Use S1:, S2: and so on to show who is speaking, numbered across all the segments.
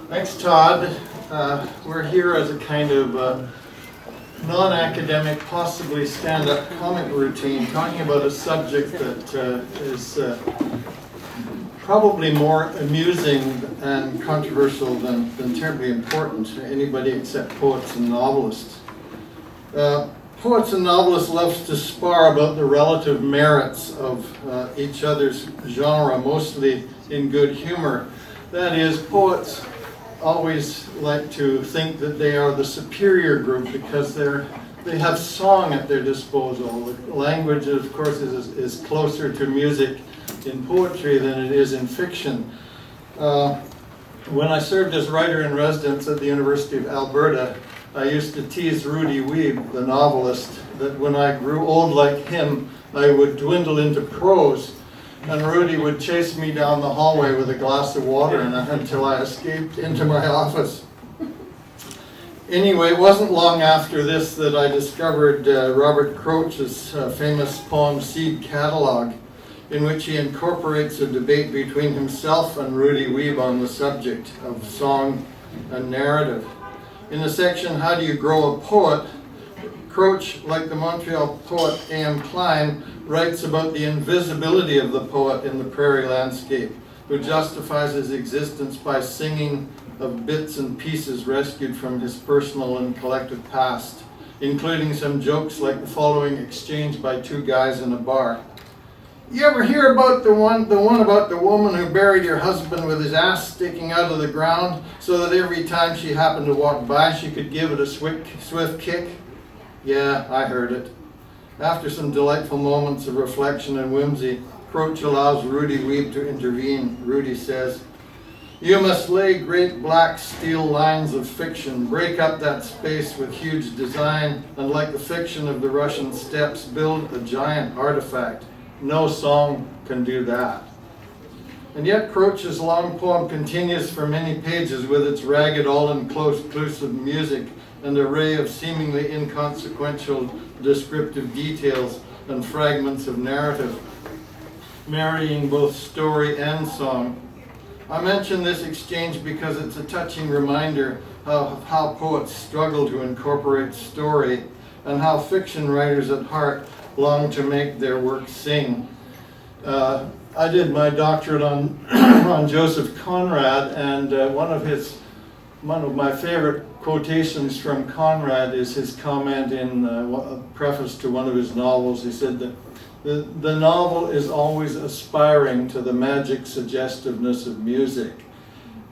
S1: Thanks, Todd. We're here as a kind of non-academic, possibly stand-up comic routine, talking about a subject that is probably more amusing and controversial than terribly important to anybody except poets and novelists. Poets and novelists love to spar about the relative merits of each other's genre, mostly in good humor. That is, poets always like to think that they are the superior group because they have song at their disposal. The language, of course, is closer to music in poetry than it is in fiction. When I served as writer-in-residence at the University of Alberta, I used to tease Rudy Wiebe, the novelist, that when I grew old like him, I would dwindle into prose. And Rudy would chase me down the hallway with a glass of water until I escaped into my office. Anyway, it wasn't long after this that I discovered Robert Croce's famous poem Seed Catalogue, in which he incorporates a debate between himself and Rudy Wiebe on the subject of song and narrative. In the section, How Do You Grow a Poet?, Croce, like the Montreal poet A.M. Klein, writes about the invisibility of the poet in the prairie landscape, who justifies his existence by singing of bits and pieces rescued from his personal and collective past, including some jokes like the following exchange by two guys in a bar. You ever hear about the one about the woman who buried her husband with his ass sticking out of the ground so that every time she happened to walk by she could give it a swift kick? Yeah, I heard it. After some delightful moments of reflection and whimsy, Croce allows Rudy Wiebe to intervene. Rudy says, "You must lay great black steel lines of fiction, break up that space with huge design, and like the fiction of the Russian steppes, build a giant artifact. No song can do that." And yet Croce's long poem continues for many pages with its ragged, all-inclusive music, an array of seemingly inconsequential descriptive details and fragments of narrative, marrying both story and song. I mention this exchange because it's a touching reminder of how poets struggle to incorporate story and how fiction writers at heart long to make their work sing. I did my doctorate on on Joseph Conrad, and one of my favorite quotations from Conrad is his comment in a preface to one of his novels. He said that the novel is always aspiring to the magic suggestiveness of music.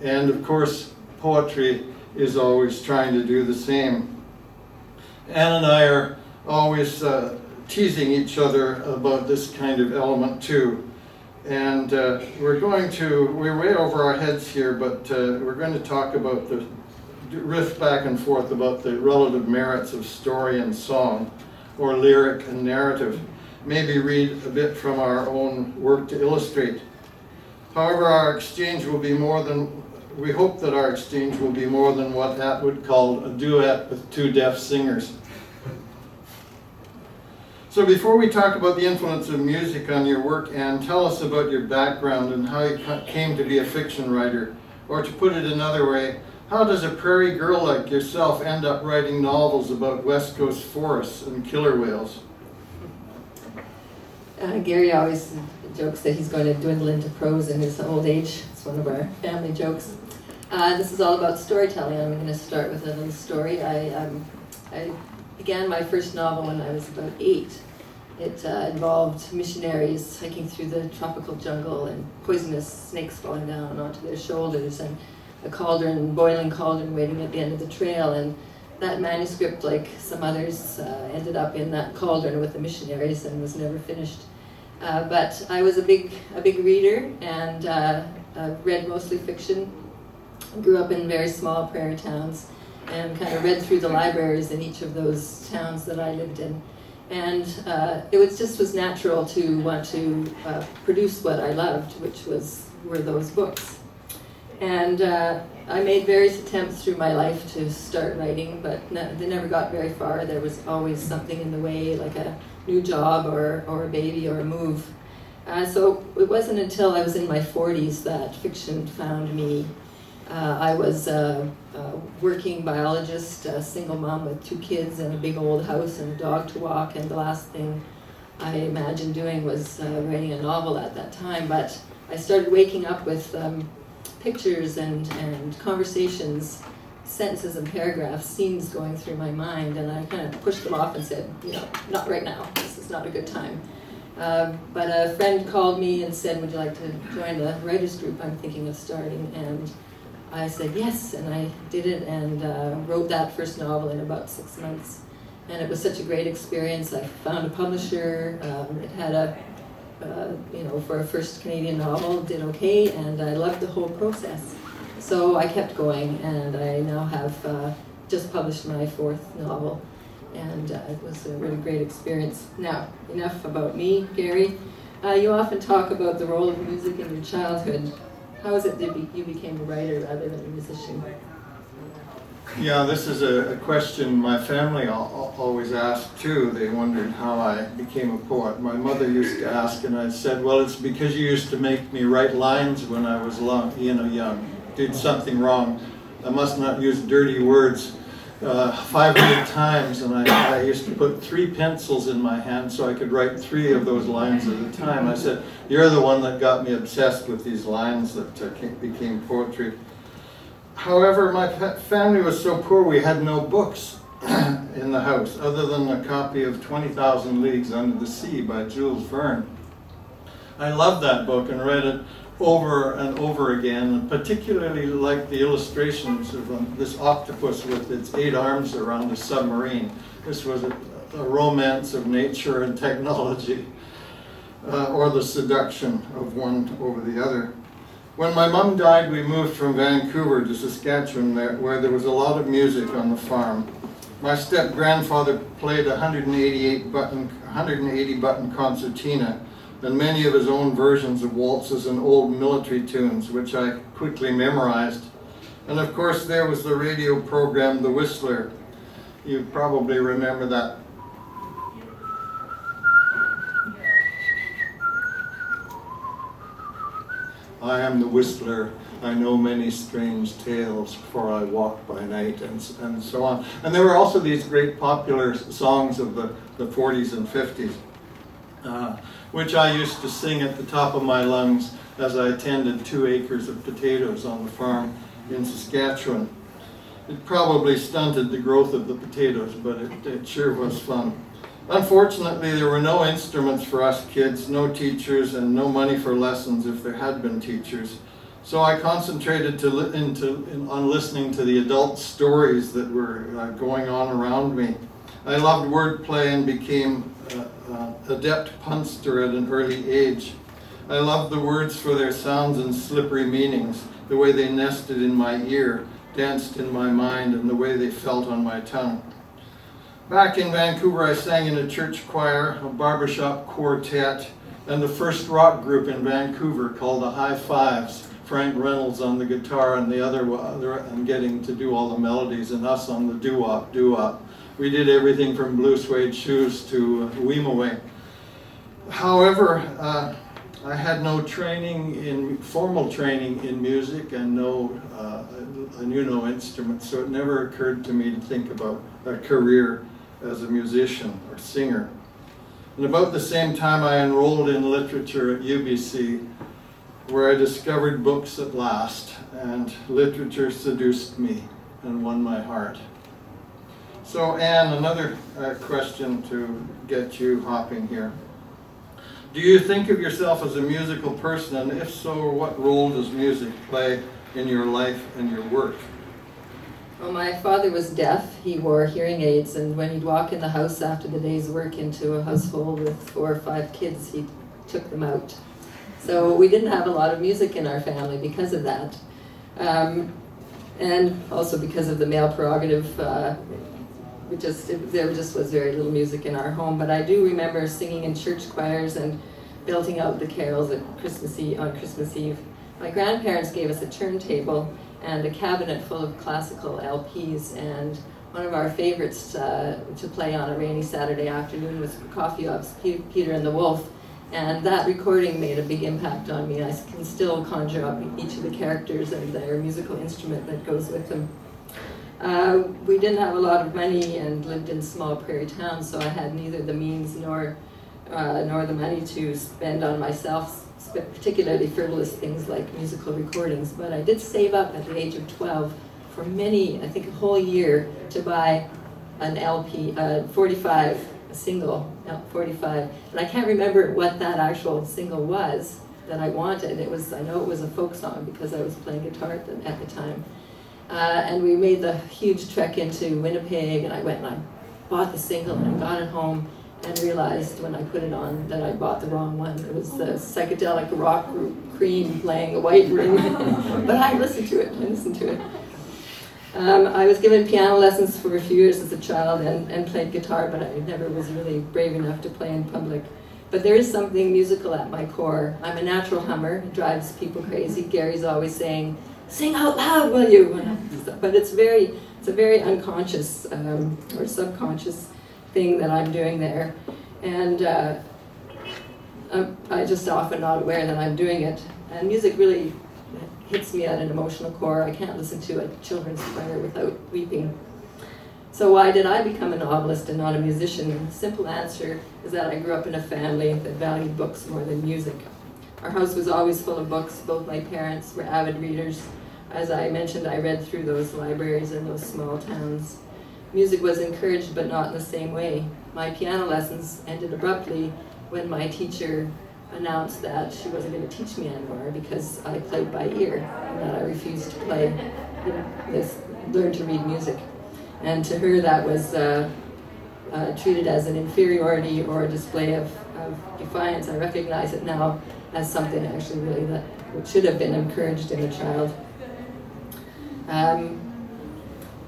S1: And of course, poetry is always trying to do the same. Anne and I are always teasing each other about this kind of element too. And we're way over our heads here, but we're going to talk about riff back and forth about the relative merits of story and song, or lyric and narrative. Maybe read a bit from our own work to illustrate. However, we hope that our exchange will be more than what Atwood called a duet with two deaf singers. So before we talk about the influence of music on your work, Anne, tell us about your background and how you came to be a fiction writer. Or to put it another way, how does a prairie girl like yourself end up writing novels about West Coast forests and killer whales?
S2: Gary always jokes that he's going to dwindle into prose in his old age. It's one of our family jokes. This is all about storytelling. I'm going to start with a little story. I began my first novel when I was about 8. It involved missionaries hiking through the tropical jungle and poisonous snakes falling down onto their shoulders, and a boiling cauldron waiting at the end of the trail. And that manuscript, like some others, ended up in that cauldron with the missionaries and was never finished. But I was a big reader and read mostly fiction. Grew up in very small prairie towns and kind of read through the libraries in each of those towns that I lived in. And it was natural to want to produce what I loved, which were those books. And I made various attempts through my life to start writing, but they never got very far. There was always something in the way, like a new job or a baby or a move. So it wasn't until I was in my 40s that fiction found me. I was a working biologist, a single mom with 2 kids and a big old house and a dog to walk, and the last thing I imagined doing was writing a novel at that time. But I started waking up with pictures and conversations, sentences and paragraphs, scenes going through my mind, and I kind of pushed them off and said, not right now, this is not a good time. But a friend called me and said, would you like to join the writers group I'm thinking of starting? And I said yes, and I did it, and wrote that first novel in about 6 months. And it was such a great experience. I found a publisher. It had for a first Canadian novel, did okay, and I loved the whole process. So I kept going, and I now have just published my 4th novel, and it was a really great experience. Now, enough about me, Gary. You often talk about the role of music in your childhood. How is it that you became a writer rather than a musician?
S1: Yeah, this is a question my family always asked too. They wondered how I became a poet. My mother used to ask, and I said, well, it's because you used to make me write lines when I was young. Did something wrong. I must not use dirty words 500 times, and I used to put 3 pencils in my hand so I could write 3 of those lines at a time. I said, you're the one that got me obsessed with these lines that became poetry. However, my family was so poor we had no books in the house other than a copy of 20,000 Leagues Under the Sea by Jules Verne. I loved that book and read it over and over again, and particularly liked the illustrations of this octopus with its 8 arms around a submarine. This was a romance of nature and technology, or the seduction of one over the other. When my mom died, we moved from Vancouver to Saskatchewan, where there was a lot of music on the farm. My step-grandfather played a 180-button concertina, and many of his own versions of waltzes and old military tunes, which I quickly memorized. And of course, there was the radio program, The Whistler. You probably remember that. I am the whistler, I know many strange tales, for I walk by night, and so on. And there were also these great popular songs of the 40s and 50s, which I used to sing at the top of my lungs as I tended 2 acres of potatoes on the farm in Saskatchewan. It probably stunted the growth of the potatoes, but it sure was fun. Unfortunately, there were no instruments for us kids, no teachers, and no money for lessons if there had been teachers. So I concentrated on listening to the adult stories that were going on around me. I loved wordplay and became adept punster at an early age. I loved the words for their sounds and slippery meanings, the way they nested in my ear, danced in my mind, and the way they felt on my tongue. Back in Vancouver, I sang in a church choir, a barbershop quartet, and the first rock group in Vancouver called the High Fives. Frank Reynolds on the guitar and the other and getting to do all the melodies, and us on the doo-wop. We did everything from Blue Suede Shoes to Weemaway. However, I had no formal training in music, and I knew no instruments, so it never occurred to me to think about a career as a musician or singer. And about the same time, I enrolled in literature at UBC, where I discovered books at last, and literature seduced me and won my heart. So Anne, another question to get you hopping here. Do you think of yourself as a musical person, and if so, what role does music play in your life and your work?
S2: Well, my father was deaf. He wore hearing aids, and when he'd walk in the house after the day's work into a household with 4 or 5 kids, he took them out. So we didn't have a lot of music in our family because of that. And also because of the male prerogative, there just was very little music in our home. But I do remember singing in church choirs and belting out the carols at on Christmas Eve. My grandparents gave us a turntable and a cabinet full of classical LPs, and one of our favorites to play on a rainy Saturday afternoon was Prokofiev's Peter and the Wolf. And that recording made a big impact on me. I can still conjure up each of the characters and their musical instrument that goes with them. We didn't have a lot of money and lived in small prairie towns, so I had neither the means nor the money to spend on myself, particularly frivolous things like musical recordings. But I did save up at the age of 12 for many, I think a whole year, to buy an LP, 45, a single, 45. And I can't remember what that actual single was that I wanted. I know it was a folk song because I was playing guitar at the time. And we made the huge trek into Winnipeg, and I went and I bought the single and I got it home and realized when I put it on that I bought the wrong one. It was the psychedelic rock group Cream playing a white room. But I listened to it. I was given piano lessons for a few years as a child and played guitar, but I never was really brave enough to play in public. But there is something musical at my core. I'm a natural hummer. It drives people crazy. Gary's always saying, "Sing out loud, will you?" But it's a very unconscious or subconscious thing that I'm doing there. And I just often not aware that I'm doing it. And music really hits me at an emotional core. I can't listen to a children's choir without weeping. So why did I become a novelist and not a musician? The simple answer is that I grew up in a family that valued books more than music. Our house was always full of books. Both my parents were avid readers. As I mentioned, I read through those libraries in those small towns. Music was encouraged, but not in the same way. My piano lessons ended abruptly when my teacher announced that she wasn't going to teach me anymore because I played by ear and that I refused to learn to read music. And to her that was treated as an inferiority or a display of defiance. I recognize it now as something actually really that should have been encouraged in a child.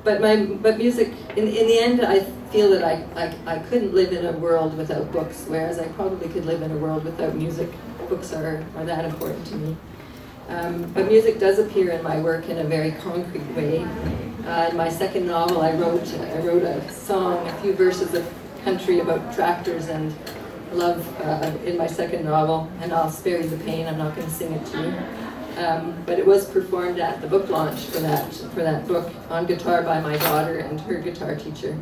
S2: But music, in the end, I feel that I couldn't live in a world without books, whereas I probably could live in a world without music. Books are that important to me. But music does appear in my work in a very concrete way. In my second novel, I wrote a song, a few verses of country about tractors and love in my second novel, and I'll spare you the pain, I'm not going to sing it to you. But it was performed at the book launch for that book on guitar by my daughter and her guitar teacher.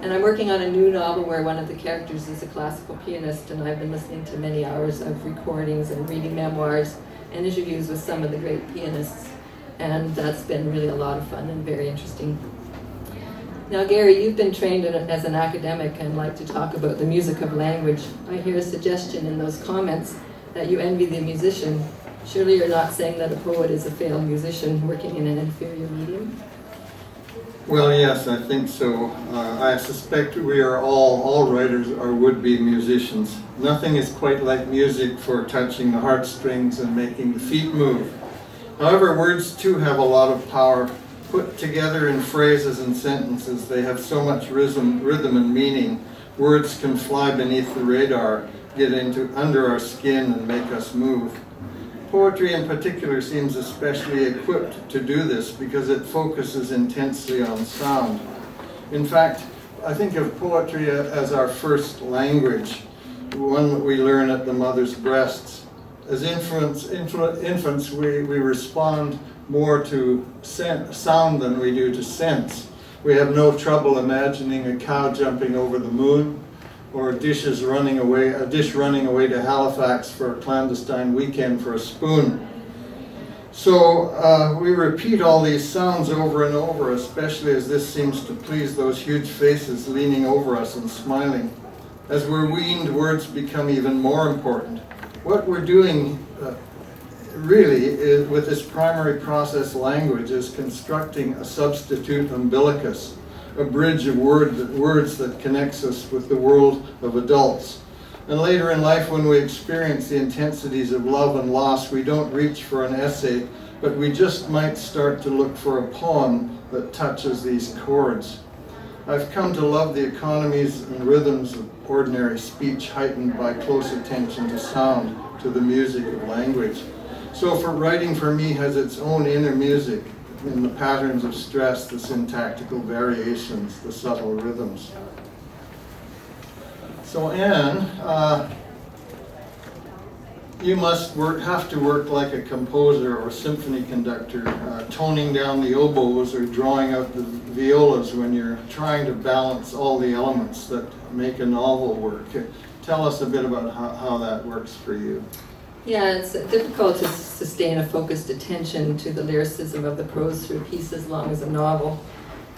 S2: And I'm working on a new novel where one of the characters is a classical pianist, and I've been listening to many hours of recordings and reading memoirs and interviews with some of the great pianists, and that's been really a lot of fun and very interesting. Now, Gary, you've been trained as an academic and like to talk about the music of language. I hear a suggestion in those comments that you envy the musician. Surely you're not saying that a poet is a failed musician working in an inferior medium?
S1: Well, yes, I think so. I suspect we are all writers are would-be musicians. Nothing is quite like music for touching the heartstrings and making the feet move. However, words too have a lot of power. Put together in phrases and sentences, they have so much rhythm and meaning. Words can fly beneath the radar, get under our skin and make us move. Poetry in particular seems especially equipped to do this because it focuses intensely on sound. In fact, I think of poetry as our first language, one that we learn at the mother's breasts. As infants we respond more to sound than we do to sense. We have no trouble imagining a cow jumping over the moon, or a dish running away to Halifax for a clandestine weekend for a spoon. So we repeat all these sounds over and over, especially as this seems to please those huge faces leaning over us and smiling. As we're weaned, words become even more important. What we're doing really is, with this primary process language, is constructing a substitute umbilicus, a bridge of words that connects us with the world of adults. And later in life, when we experience the intensities of love and loss, we don't reach for an essay, but we just might start to look for a poem that touches these chords. I've come to love the economies and rhythms of ordinary speech heightened by close attention to sound, to the music of language. So writing for me has its own inner music, in the patterns of stress, the syntactical variations, the subtle rhythms. So Anne, you must have to work like a composer or symphony conductor, toning down the oboes or drawing out the violas when you're trying to balance all the elements that make a novel work. Tell us a bit about how that works for you.
S2: Yeah, it's difficult to sustain a focused attention to the lyricism of the prose through a piece as long as a novel.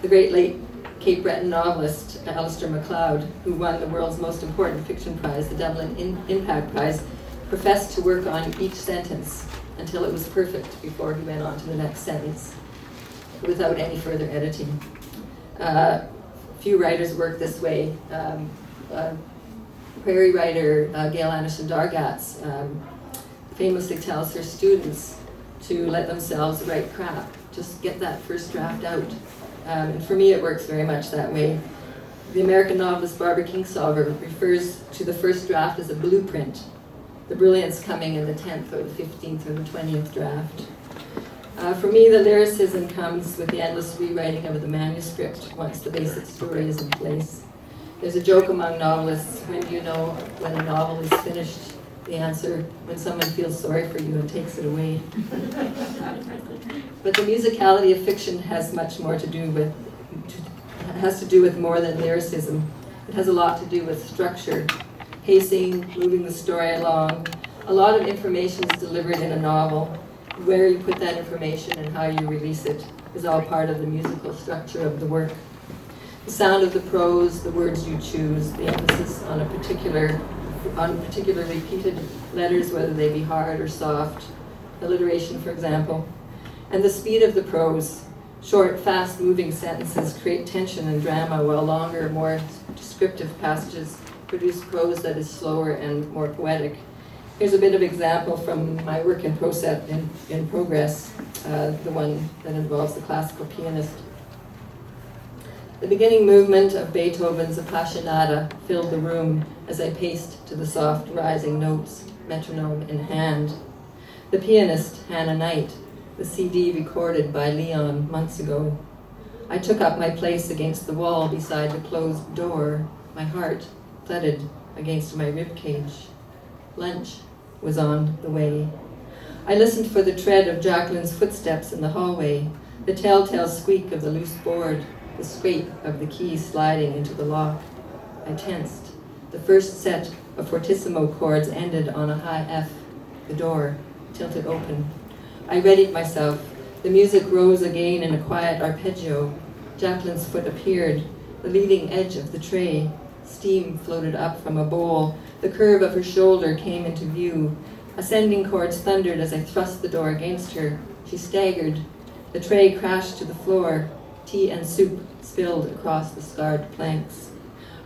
S2: The great late Cape Breton novelist Alistair MacLeod, who won the world's most important fiction prize, the Dublin Impact Prize, professed to work on each sentence until it was perfect before he went on to the next sentence, without any further editing. Few writers work this way. Prairie writer Gail Anderson Dargatz famously tells her students to let themselves write crap. Just get that first draft out. And for me, it works very much that way. The American novelist Barbara Kingsolver refers to the first draft as a blueprint, the brilliance coming in the 10th or the 15th or the 20th draft. For me, the lyricism comes with the endless rewriting of the manuscript once the basic story is in place. There's a joke among novelists: when do you know when a novel is finished? The answer: when someone feels sorry for you and takes it away. But the musicality of fiction has much more to do with more than lyricism. It has a lot to do with structure, pacing, moving the story along. A lot of information is delivered in a novel. Where you put that information and how you release it is all part of the musical structure of the work. The sound of the prose, the words you choose, the emphasis on particular repeated letters, whether they be hard or soft, alliteration, for example, and the speed of the prose. Short, fast-moving sentences create tension and drama, while longer, more descriptive passages produce prose that is slower and more poetic. Here's a bit of example from my work in progress, the one that involves the classical pianist. The beginning movement of Beethoven's Appassionata filled the room as I paced to the soft rising notes, metronome in hand. The pianist, Hannah Knight, the CD recorded by Leon months ago. I took up my place against the wall beside the closed door. My heart thudded against my ribcage. Lunch was on the way. I listened for the tread of Jacqueline's footsteps in the hallway, the telltale squeak of the loose board, the scrape of the key sliding into the lock. I tensed. The first set of fortissimo chords ended on a high F. The door tilted open. I readied myself. The music rose again in a quiet arpeggio. Jacqueline's foot appeared, the leading edge of the tray. Steam floated up from a bowl. The curve of her shoulder came into view. Ascending chords thundered as I thrust the door against her. She staggered. The tray crashed to the floor. Tea and soup spilled across the scarred planks.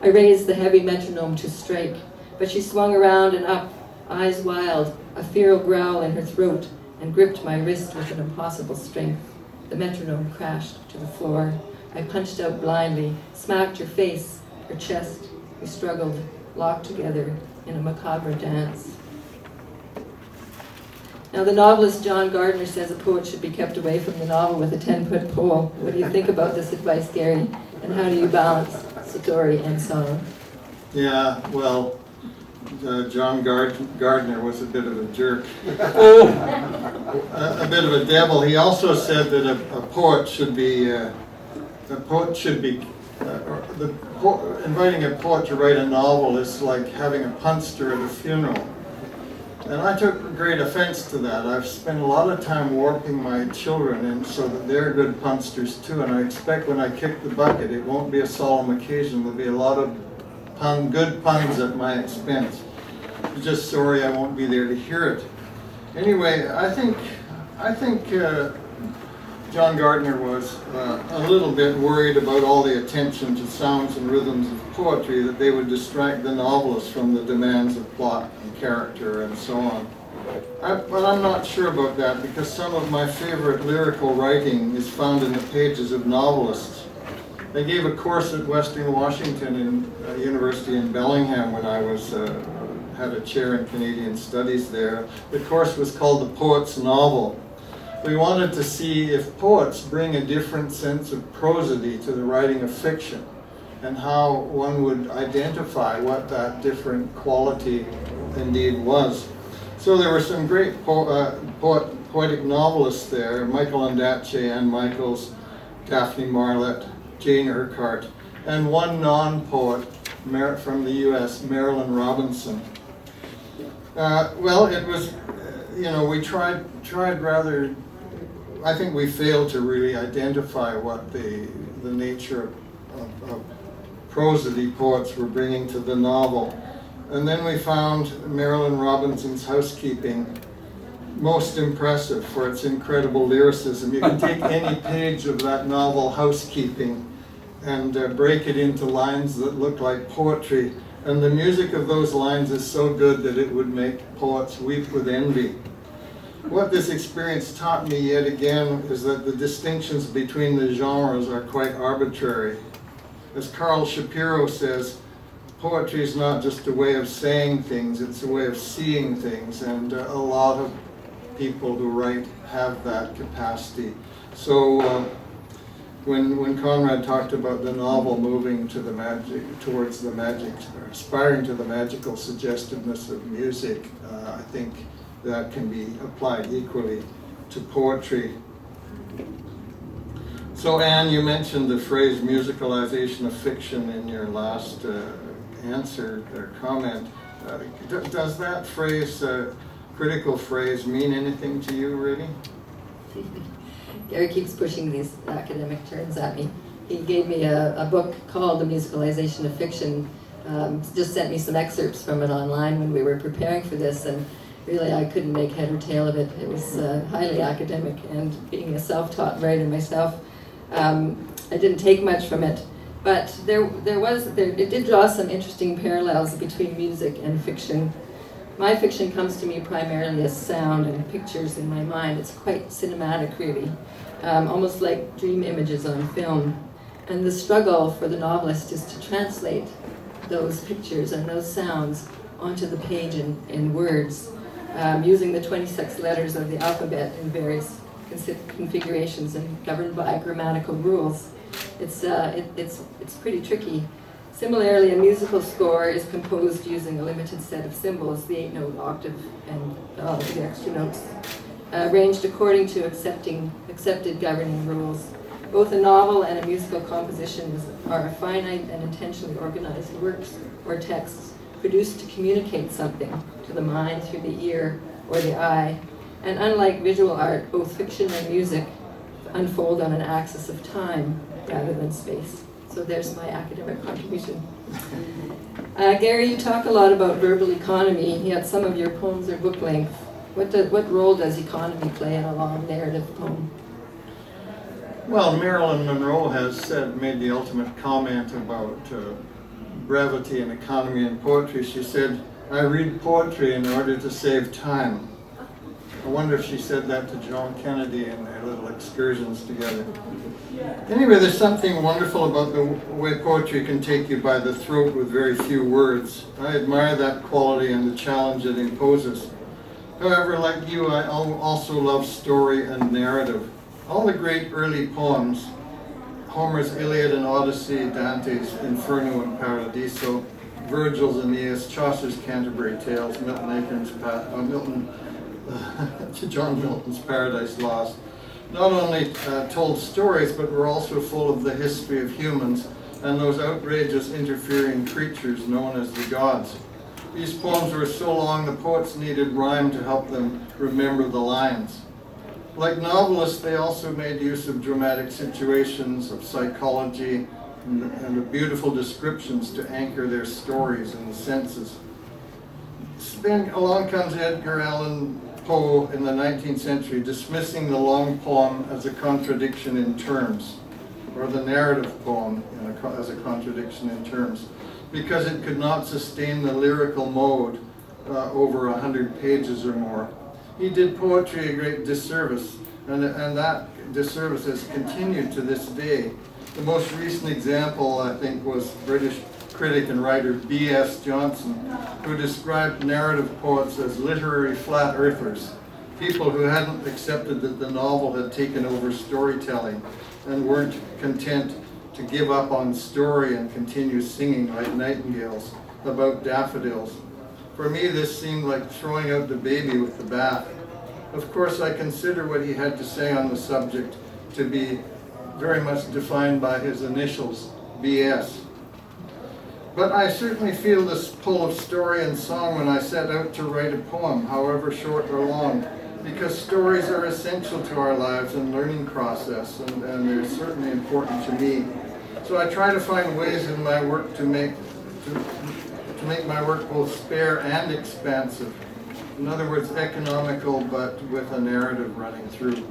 S2: I raised the heavy metronome to strike, but she swung around and up, eyes wild, a feral growl in her throat, and gripped my wrist with an impossible strength. The metronome crashed to the floor. I punched out blindly, smacked her face, her chest. We struggled, locked together in a macabre dance. Now, the novelist John Gardner says a poet should be kept away from the novel with a 10-foot pole. What do you think about this advice, Gary? And how do you balance story and song?
S1: Yeah, well, John Gardner was a bit of a jerk. A bit of a devil. He also said that a poet should be, inviting a poet to write a novel is like having a punster at a funeral. And I took great offense to that. I've spent a lot of time warping my children in so that they're good punsters too, and I expect when I kick the bucket it won't be a solemn occasion. There'll be a lot of good puns at my expense. I'm just sorry I won't be there to hear it. Anyway, I think John Gardner was a little bit worried about all the attention to sounds and rhythms of poetry, that they would distract the novelist from the demands of plot and character and so on. But I'm not sure about that, because some of my favorite lyrical writing is found in the pages of novelists. I gave a course at Western Washington University in Bellingham when I had a chair in Canadian Studies there. The course was called The Poet's Novel. We wanted to see if poets bring a different sense of prosody to the writing of fiction, and how one would identify what that different quality indeed was. So there were some great poetic novelists there, Michael Ondaatje, Anne Michaels, Daphne Marlett, Jane Urquhart, and one non-poet from the US, Marilyn Robinson. Well, it was, we tried rather, I think we failed to really identify what the nature of prosody poets were bringing to the novel. And then we found Marilyn Robinson's Housekeeping most impressive for its incredible lyricism. You can take any page of that novel, Housekeeping, and break it into lines that look like poetry. And the music of those lines is so good that it would make poets weep with envy. What this experience taught me yet again is that the distinctions between the genres are quite arbitrary. As Carl Shapiro says, poetry is not just a way of saying things, it's a way of seeing things, and a lot of people who write have that capacity. So when Conrad talked about the novel moving to the magic, towards the magic, or aspiring to the magical suggestiveness of music, I think that can be applied equally to poetry. So Anne, you mentioned the phrase musicalization of fiction in your last answer or comment. Does that phrase, critical phrase, mean anything to you, really?
S2: Gary keeps pushing these academic terms at me. He gave me a book called The Musicalization of Fiction, just sent me some excerpts from it online when we were preparing for this, and really I couldn't make head or tail of it. It was highly academic, and being a self-taught writer myself, I didn't take much from it. But it did draw some interesting parallels between music and fiction. My fiction comes to me primarily as sound and pictures in my mind. It's quite cinematic, really, almost like dream images on film. And the struggle for the novelist is to translate those pictures and those sounds onto the page in words, using the 26 letters of the alphabet in various configurations and governed by grammatical rules. It's pretty tricky. Similarly, a musical score is composed using a limited set of symbols, the 8-note octave and the extra notes, arranged according to accepted governing rules. Both a novel and a musical composition are finite and intentionally organized works or texts produced to communicate something to the mind through the ear or the eye. And unlike visual art, both fiction and music unfold on an axis of time rather than space. So there's my academic contribution. Gary, you talk a lot about verbal economy, yet some of your poems are book length. What role does economy play in a long narrative poem?
S1: Well, Marilyn Monroe has made the ultimate comment about brevity and economy in poetry. She said, "I read poetry in order to save time." I wonder if she said that to John Kennedy in their little excursions together. Anyway, there's something wonderful about the way poetry can take you by the throat with very few words. I admire that quality and the challenge it imposes. However, like you, I also love story and narrative. All the great early poems, Homer's Iliad and Odyssey, Dante's Inferno and Paradiso, Virgil's Aeneas, Chaucer's Canterbury Tales, John Milton's Paradise Lost, not only told stories, but were also full of the history of humans and those outrageous interfering creatures known as the gods. These poems were so long the poets needed rhyme to help them remember the lines. Like novelists, they also made use of dramatic situations, of psychology, and of beautiful descriptions to anchor their stories in the senses. Then along comes Edgar Allan Poe in the 19th century, dismissing the long poem as a contradiction in terms, or the narrative poem as a contradiction in terms, because it could not sustain the lyrical mode over 100 pages or more. He did poetry a great disservice, and that disservice has continued to this day. The most recent example, I think, was British critic and writer B.S. Johnson, who described narrative poets as literary flat earthers, people who hadn't accepted that the novel had taken over storytelling and weren't content to give up on story and continue singing like nightingales about daffodils. For me, this seemed like throwing out the baby with the bath. Of course, I consider what he had to say on the subject to be very much defined by his initials, BS. But I certainly feel this pull of story and song when I set out to write a poem, however short or long, because stories are essential to our lives and learning process, and they're certainly important to me. So I try to find ways in my work to make my work both spare and expansive. In other words, economical, but with a narrative running through.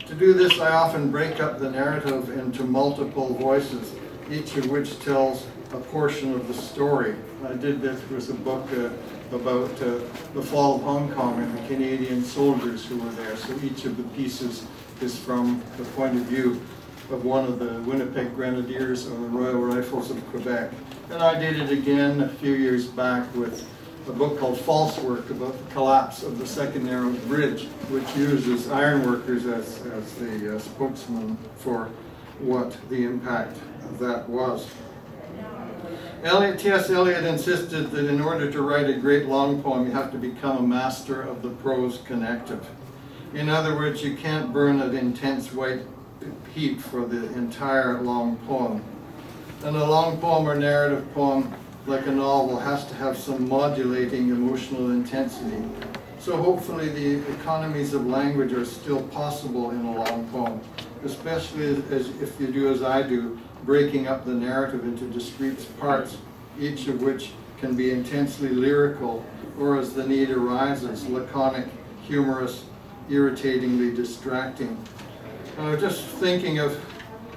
S1: To do this, I often break up the narrative into multiple voices, each of which tells a portion of the story. I did this with a book about the fall of Hong Kong and the Canadian soldiers who were there. So each of the pieces is from the point of view of one of the Winnipeg Grenadiers or the Royal Rifles of Quebec. And I did it again a few years back with a book called False Work about the collapse of the Second Narrows Bridge, which uses ironworkers as the spokesman for what the impact of that was. T.S. Eliot insisted that in order to write a great long poem, you have to become a master of the prose connective. In other words, you can't burn an intense white heat for the entire long poem. And a long poem or narrative poem, like a novel, has to have some modulating emotional intensity. So hopefully the economies of language are still possible in a long poem, especially if you do as I do, breaking up the narrative into discrete parts, each of which can be intensely lyrical, or as the need arises, laconic, humorous, irritatingly distracting. I was just thinking of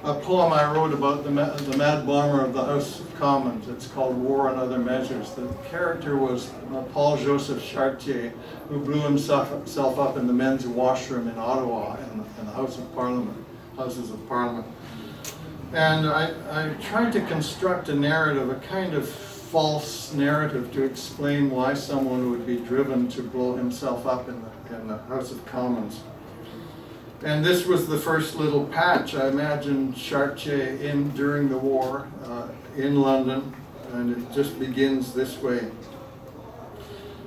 S1: a poem I wrote about the mad bomber of the House of Commons. It's called War and Other Measures. The character was Paul-Joseph Chartier, who blew himself up in the men's washroom in Ottawa in the Houses of Parliament. And I tried to construct a narrative, a kind of false narrative, to explain why someone would be driven to blow himself up in the House of Commons. And this was the first little patch. I imagined Chartier during the war in London, and it just begins this way.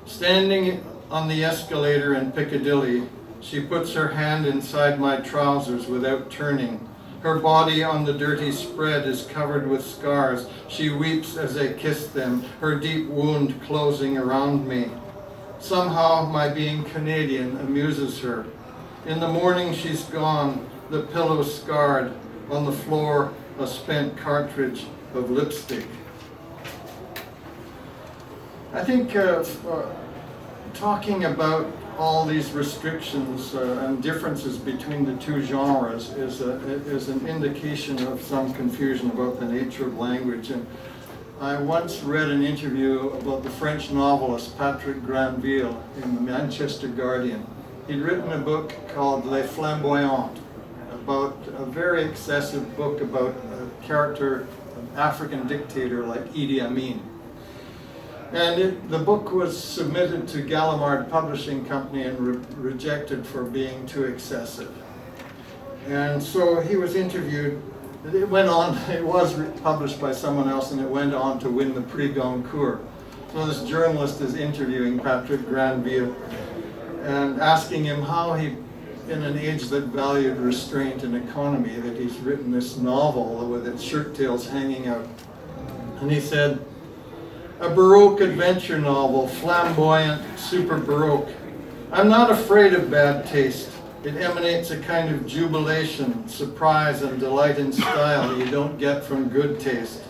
S1: Standing on the escalator in Piccadilly, she puts her hand inside my trousers without turning. Her body on the dirty spread is covered with scars. She weeps as I kiss them, her deep wound closing around me. Somehow my being Canadian amuses her. In the morning she's gone, the pillow scarred, on the floor a spent cartridge of lipstick. I think talking about all these restrictions and differences between the two genres is an indication of some confusion about the nature of language. And I once read an interview about the French novelist Patrick Granville in the Manchester Guardian. He'd written a book called Les Flamboyantes, about a very excessive book about a character, an African dictator like Idi Amin. And the book was submitted to Gallimard Publishing Company and rejected for being too excessive. And so he was interviewed. It went on, it was published by someone else, and it went on to win the Prix Goncourt. So this journalist is interviewing Patrick Granville and asking him how he, in an age that valued restraint and economy, that he's written this novel with its shirt tails hanging out. And he said, "A Baroque adventure novel, flamboyant, super Baroque. I'm not afraid of bad taste. It emanates a kind of jubilation, surprise, and delight in style you don't get from good taste.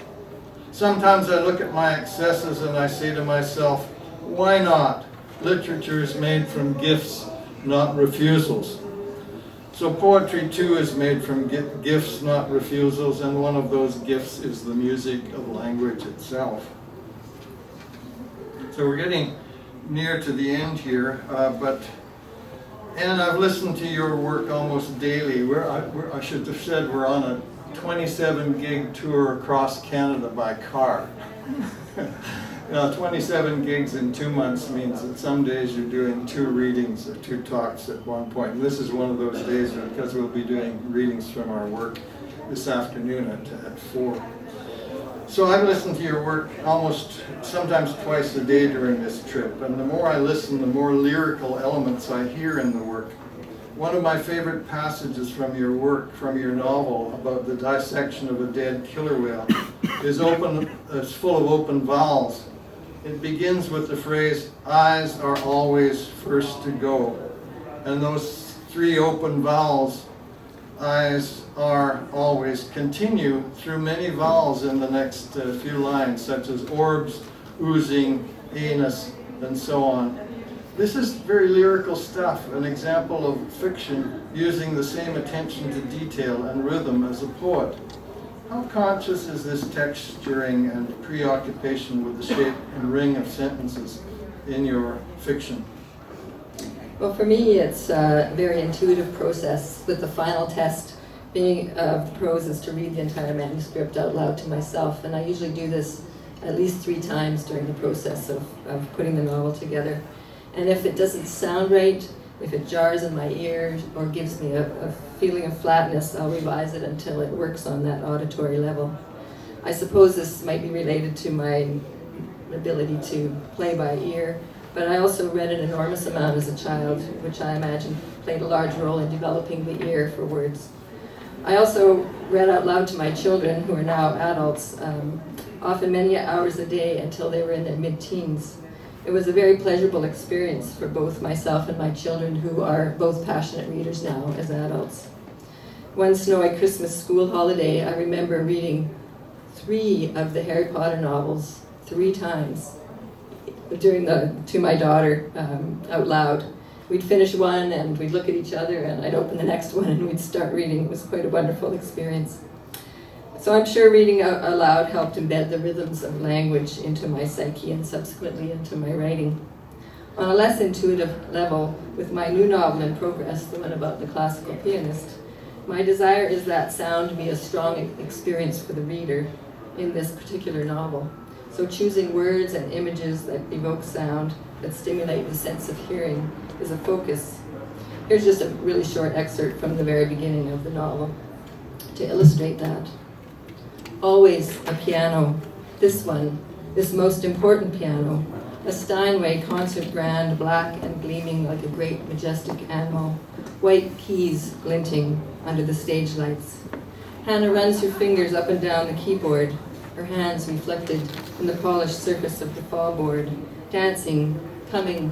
S1: Sometimes I look at my excesses and I say to myself, why not? Literature is made from gifts, not refusals. So poetry too is made from gifts, not refusals, and one of those gifts is the music of language itself." So we're getting near to the end here, but Anne, I've listened to your work almost daily. I should have said we're on a 27 gig tour across Canada by car. 27 gigs in 2 months means that some days you're doing 2 readings or 2 talks at one point. And this is one of those days because we'll be doing readings from our work this afternoon at 4. So I've listened to your work almost sometimes twice a day during this trip, and the more I listen, the more lyrical elements I hear in the work. One of my favorite passages from your work, from your novel, about the dissection of a dead killer whale, is full of open vowels. It begins with the phrase, "Eyes are always first to go." And those three open vowels, eyes are always, continue through many vowels in the next few lines, such as orbs, oozing, anus, and so on. This is very lyrical stuff, an example of fiction using the same attention to detail and rhythm as a poet. How conscious is this texturing and preoccupation with the shape and ring of sentences in your fiction?
S2: Well, for me, it's a very intuitive process, with the final test being of prose is to read the entire manuscript out loud to myself, and I usually do this at least 3 times during the process of putting the novel together. And if it doesn't sound right, if it jars in my ears or gives me a feeling of flatness, I'll revise it until it works on that auditory level. I suppose this might be related to my ability to play by ear, but I also read an enormous amount as a child, which I imagine played a large role in developing the ear for words. I also read out loud to my children, who are now adults, often many hours a day until they were in their mid-teens. It was a very pleasurable experience for both myself and my children, who are both passionate readers now as adults. One snowy Christmas school holiday, I remember reading 3 of the Harry Potter novels 3 times to my daughter out loud. We'd finish one and we'd look at each other, and I'd open the next one and we'd start reading. It was quite a wonderful experience. So I'm sure reading out aloud helped embed the rhythms of language into my psyche and subsequently into my writing. On a less intuitive level, with my new novel in progress, the one about the classical pianist, my desire is that sound be a strong experience for the reader in this particular novel. So choosing words and images that evoke sound, that stimulate the sense of hearing, is a focus. Here's just a really short excerpt from the very beginning of the novel to illustrate that. Always a piano, this one, this most important piano, a Steinway concert grand, black and gleaming like a great majestic animal, white keys glinting under the stage lights. Hannah runs her fingers up and down the keyboard, her hands reflected in the polished surface of the fallboard, dancing, coming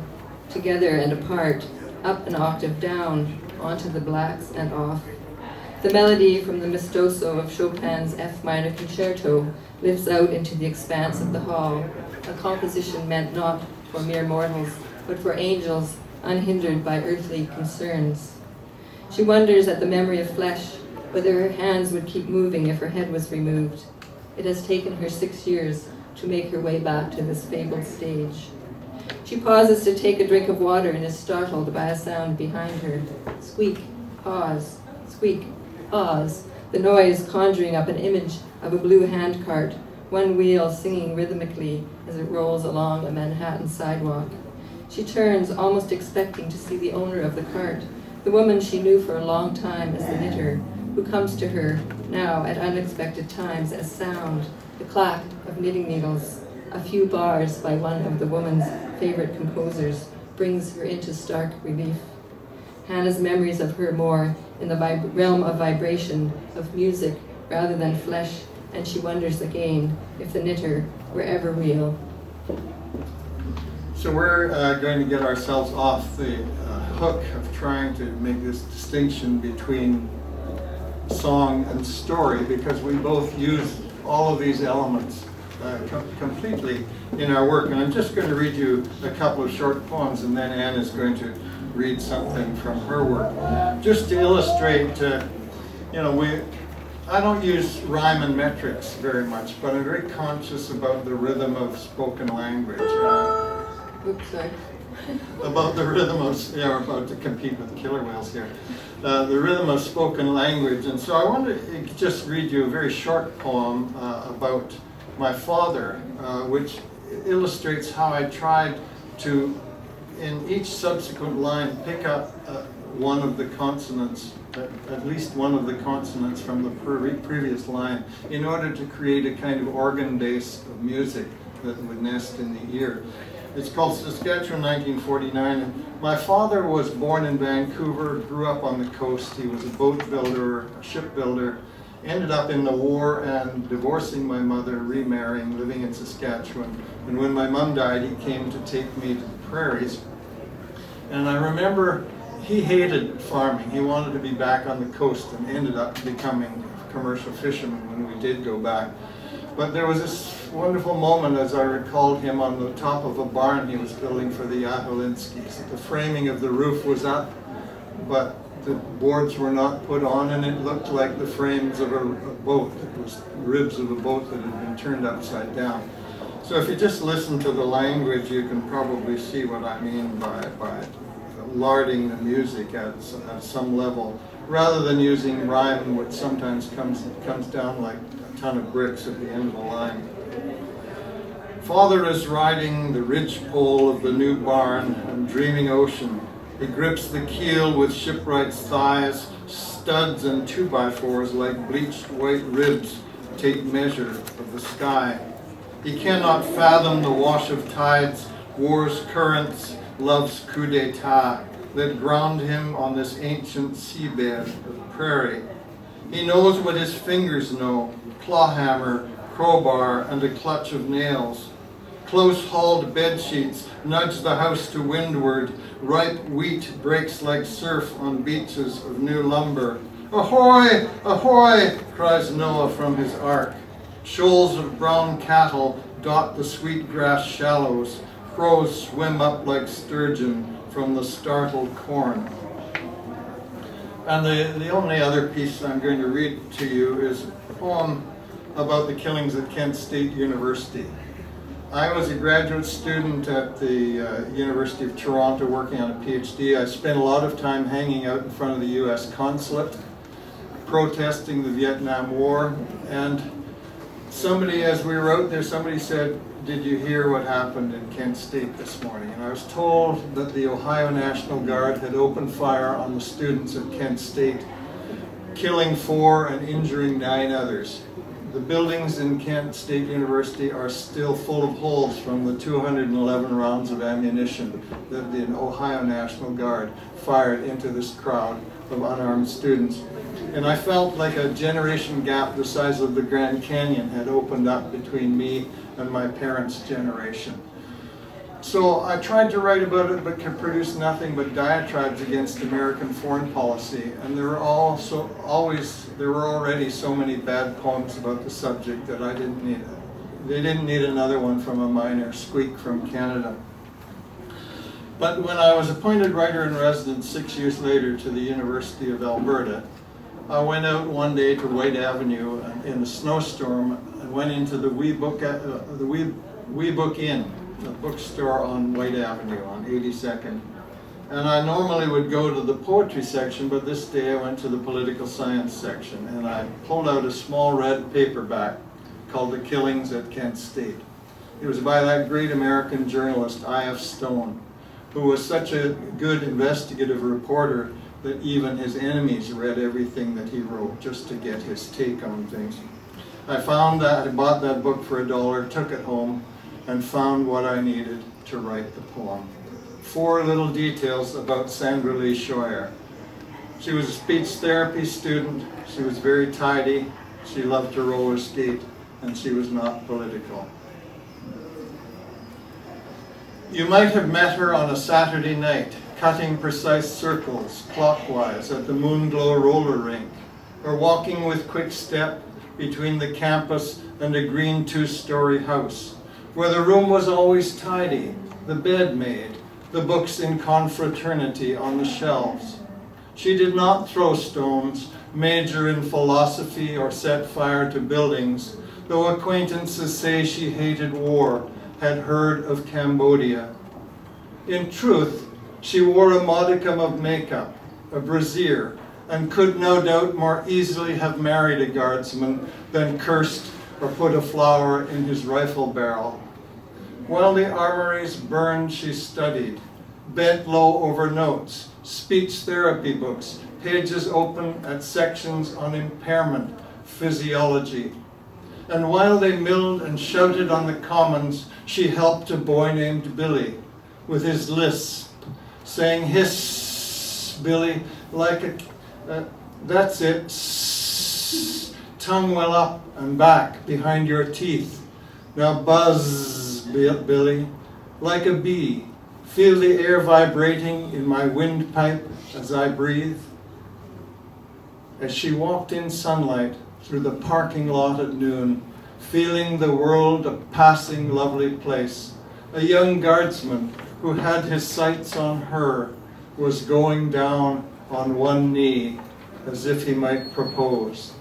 S2: together and apart, up an octave down, onto the blacks and off. The melody from the Mistoso of Chopin's F minor concerto lives out into the expanse of the hall, a composition meant not for mere mortals, but for angels unhindered by earthly concerns. She wonders at the memory of flesh, whether her hands would keep moving if her head was removed. It has taken her 6 years to make her way back to this fabled stage. She pauses to take a drink of water and is startled by a sound behind her. Squeak, pause, squeak, pause, the noise conjuring up an image of a blue handcart, one wheel singing rhythmically as it rolls along a Manhattan sidewalk. She turns, almost expecting to see the owner of the cart, the woman she knew for a long time as the knitter, who comes to her now at unexpected times as sound, the clack of knitting needles. A few bars by one of the woman's favorite composers brings her into stark relief. Hannah's memories of her more in the realm of vibration, of music, rather than flesh, and she wonders again if the knitter were ever real.
S1: So we're going to get ourselves off the hook of trying to make this distinction between song and story, because we both use all of these elements completely in our work. And I'm just going to read you a couple of short poems, and then Anne is going to read something from her work. Just to illustrate, I don't use rhyme and metrics very much, but I'm very conscious about the rhythm of spoken language.
S2: Oops, sorry.
S1: About the rhythm of, we're about to compete with killer whales here. The rhythm of spoken language. And so I want to just read you a very short poem about my father, which illustrates how I tried to in each subsequent line, pick up one of the consonants, at least one of the consonants from the previous line, in order to create a kind of organ bass of music that would nest in the ear. It's called Saskatchewan 1949. And my father was born in Vancouver, grew up on the coast. He was a boat builder, a shipbuilder, ended up in the war and divorcing my mother, remarrying, living in Saskatchewan. And when my mom died, he came to take me to the prairies. And I remember he hated farming. He wanted to be back on the coast and ended up becoming a commercial fisherman when we did go back. But there was this wonderful moment, as I recalled him, on the top of a barn he was building for the Yaholinskis. The framing of the roof was up, but the boards were not put on, and it looked like the frames of a boat. It was ribs of a boat that had been turned upside down. So if you just listen to the language, you can probably see what I mean by larding the music at some level, rather than using rhyme, which sometimes comes down like a ton of bricks at the end of the line. Father is riding the ridgepole of the new barn and dreaming ocean. He grips the keel with shipwright's thighs, studs and 2x4s like bleached white ribs take measure of the sky. He cannot fathom the wash of tides, war's currents, love's coup d'etat that ground him on this ancient seabed of prairie. He knows what his fingers know, clawhammer, crowbar, and a clutch of nails. Close-hauled bedsheets nudge the house to windward. Ripe wheat breaks like surf on beaches of new lumber. Ahoy! Ahoy! Cries Noah from his ark. Shoals of brown cattle dot the sweetgrass shallows. Crows swim up like sturgeon from the startled corn. And the only other piece I'm going to read to you is a poem about the killings at Kent State University. I was a graduate student at the University of Toronto working on a PhD. I spent a lot of time hanging out in front of the US consulate, protesting the Vietnam War, and somebody, as we were out there, somebody said, "Did you hear what happened in Kent State this morning?" And I was told that the Ohio National Guard had opened fire on the students at Kent State, killing 4 and injuring 9 others. The buildings in Kent State University are still full of holes from the 211 rounds of ammunition that the Ohio National Guard fired into this crowd of unarmed students. And I felt like a generation gap the size of the Grand Canyon had opened up between me and my parents' generation. So I tried to write about it, but could produce nothing but diatribes against American foreign policy. And there were already so many bad poems about the subject that I didn't need it. They didn't need another one from a minor squeak from Canada. But when I was appointed writer-in-residence 6 years later to the University of Alberta, I went out one day to White Avenue in a snowstorm and went into the Wee Book Inn, a bookstore on White Avenue on 82nd. And I normally would go to the poetry section, but this day I went to the political science section, and I pulled out a small red paperback called The Killings at Kent State. It was by that great American journalist, I.F. Stone, who was such a good investigative reporter that even his enemies read everything that he wrote just to get his take on things. I bought that book for $1, took it home, and found what I needed to write the poem. 4 little details about Sandra Lee Scheuer. She was a speech therapy student, she was very tidy, she loved to roller skate, and she was not political. You might have met her on a Saturday night, cutting precise circles clockwise at the Moonglow roller rink, or walking with quick step between the campus and a green 2-story house, where the room was always tidy, the bed made, the books in confraternity on the shelves. She did not throw stones, major in philosophy, or set fire to buildings, though acquaintances say she hated war, had heard of Cambodia. In truth, she wore a modicum of makeup, a brassiere, and could no doubt more easily have married a guardsman than cursed or put a flower in his rifle barrel. While the armories burned, she studied. bent low over notes, speech therapy books, pages open at sections on impairment, physiology. And while they milled and shouted on the commons, she helped a boy named Billy with his lisp, saying, "Hiss, Billy, like that's it, sss, tongue well up and back behind your teeth. Now buzz, Billy, like a bee. Feel the air vibrating in my windpipe as I breathe." As she walked in sunlight through the parking lot at noon, feeling the world a passing lovely place, a young guardsman who had his sights on her was going down on one knee as if he might propose.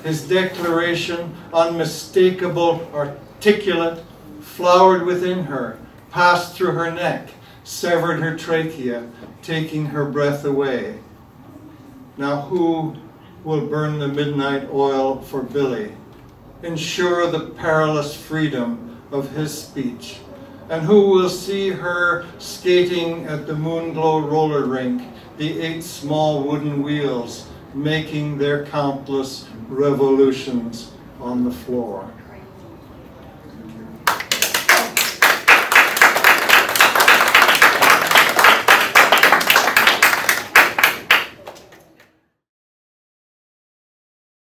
S1: His declaration, unmistakable, articulate, flowered within her, passed through her neck, severed her trachea, taking her breath away. Now who will burn the midnight oil for Billy, ensure the perilous freedom of his speech? And who will see her skating at the Moonglow roller rink, the 8 small wooden wheels making their countless revolutions on the floor?